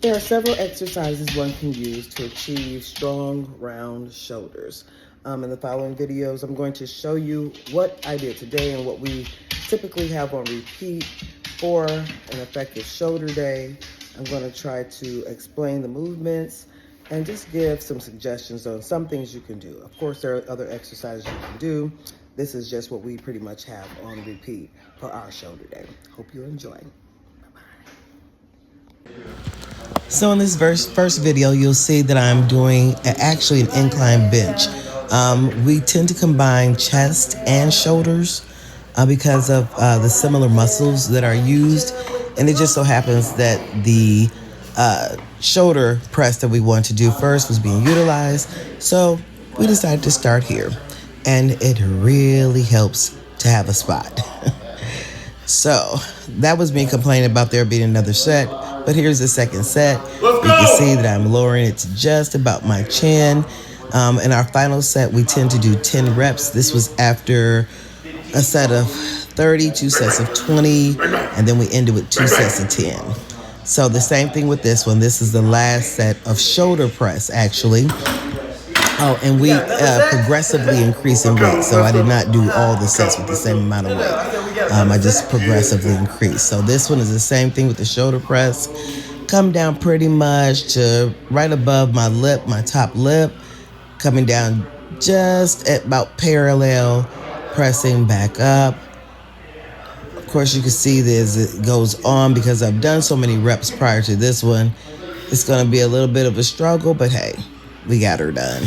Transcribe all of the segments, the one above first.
There are several exercises one can use to achieve strong, round shoulders. In the following videos, I'm going to show you what I did today and what we typically have on repeat for an effective shoulder day. I'm going to try to explain the movements and just give some suggestions on some things you can do. Of course, there are other exercises you can do. This is just what we pretty much have on repeat for our shoulder day. Hope you enjoy. So in this first video, you'll see that I'm doing actually an incline bench. We tend to combine chest and shoulders because of the similar muscles that are used. And it just so happens that the shoulder press that we want to do first was being utilized. So we decided to start here. And it really helps to have a spot. So that was me complaining about there being another set. But here's the second set. You can see that I'm lowering it to just about my chin. In our final set, we tend to do 10 reps. This was after a set of 30, 2 sets of 20, and then we ended with 2 sets of 10. So the same thing with this one. This is the last set of shoulder press, actually. Oh, and we progressively increase in weight. So I did not do all the sets with the same amount of weight. I just progressively increase. So this one is the same thing with the shoulder press. Come down pretty much to right above my lip, my top lip. Coming down just at about parallel, pressing back up. Of course, you can see this, it goes on because I've done so many reps prior to this one. It's going to be a little bit of a struggle, but hey, we got her done.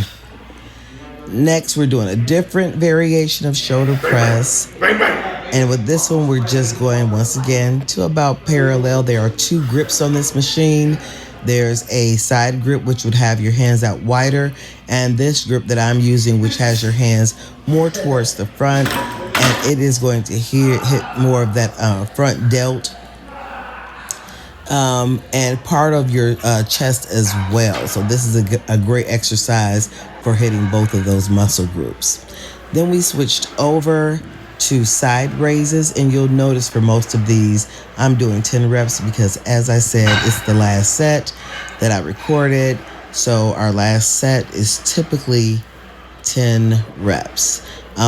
Next, we're doing a different variation of shoulder press. And with this one, we're just going once again to about parallel. There are 2 grips on this machine. There's a side grip, which would have your hands out wider. And this grip that I'm using, which has your hands more towards the front. And it is going to hit more of that front delt. And part of your chest as well. So this is a great exercise for hitting both of those muscle groups. Then we switched over to side raises, and you'll notice for most of these, I'm doing 10 reps because, as I said, it's the last set that I recorded. So our last set is typically 10 reps.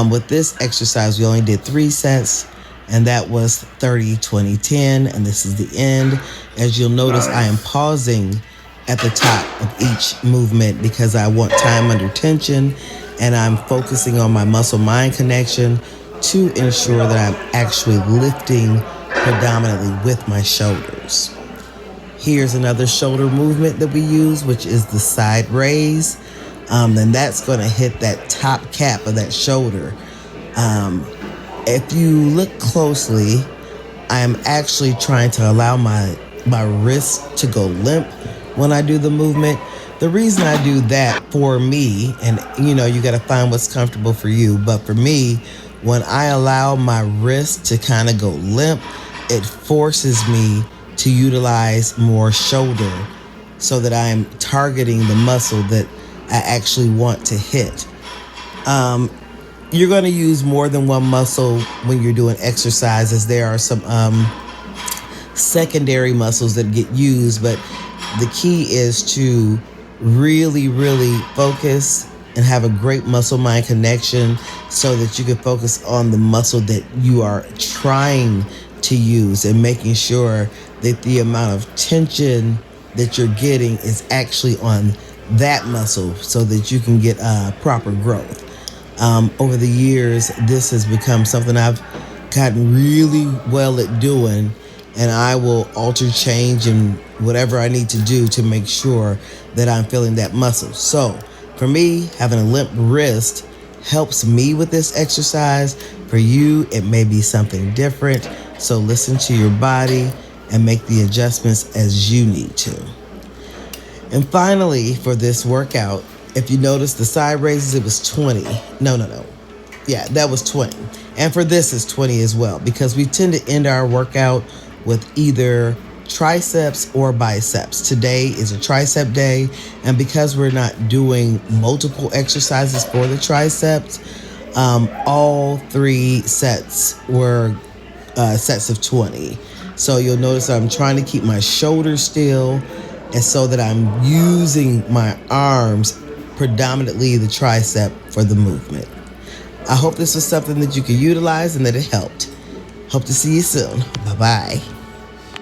With this exercise, we only did 3 sets. And that was 30, 20, 10. And this is the end. As you'll notice, I am pausing at the top of each movement because I want time under tension. And I'm focusing on my muscle-mind connection to ensure that I'm actually lifting predominantly with my shoulders. Here's another shoulder movement that we use, which is the side raise. And that's going to hit that top cap of that shoulder. If you look closely, I'm actually trying to allow my wrist to go limp when I do the movement. The reason I do that for me, and you got to find what's comfortable for you, but for me, when I allow my wrist to kind of go limp, it forces me to utilize more shoulder so that I'm targeting the muscle that I actually want to hit. You're going to use more than one muscle when you're doing exercises. There are some secondary muscles that get used, but the key is to really, really focus and have a great muscle-mind connection so that you can focus on the muscle that you are trying to use and making sure that the amount of tension that you're getting is actually on that muscle so that you can get proper growth. Over the years, this has become something I've gotten really well at doing, and I will alter, change, and whatever I need to do to make sure that I'm feeling that muscle. So for me, having a limp wrist helps me with this exercise. For you, it may be something different. So listen to your body and make the adjustments as you need to. And finally, for this workout, if you notice the side raises, it was 20. No. Yeah, that was 20. And for this, it's 20 as well, because we tend to end our workout with either triceps or biceps. Today is a tricep day, and because we're not doing multiple exercises for the triceps, all 3 sets were sets of 20. So you'll notice I'm trying to keep my shoulders still and so that I'm using my arms, predominantly the tricep, for the movement. I hope this was something that you could utilize and that it helped. Hope to see you soon. Bye-bye.